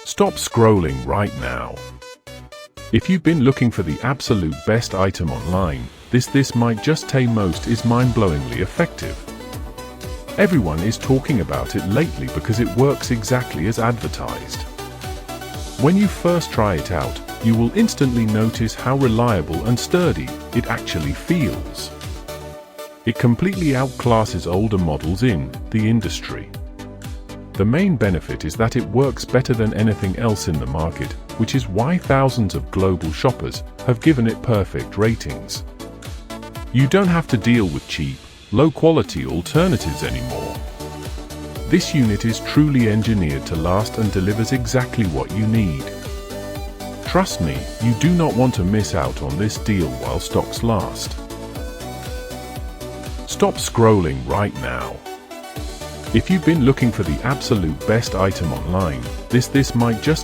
Stop scrolling right now. If you've been looking for the absolute best item online, this might just tell most is mind-blowingly effective. Everyone is talking about it lately because it works exactly as advertised. When you first try it out, you will instantly notice how reliable and sturdy it actually feels. It completely outclasses older models in the industry. The main benefit is that it works better than anything else in the market, which is why thousands of global shoppers have given it perfect ratings. You don't have to deal with cheap, low-quality alternatives anymore. This unit is truly engineered to last and delivers exactly what you need. Trust me, you do not want to miss out on this deal while stocks last. Stop scrolling right now. If you've been looking for the absolute best item online, this might just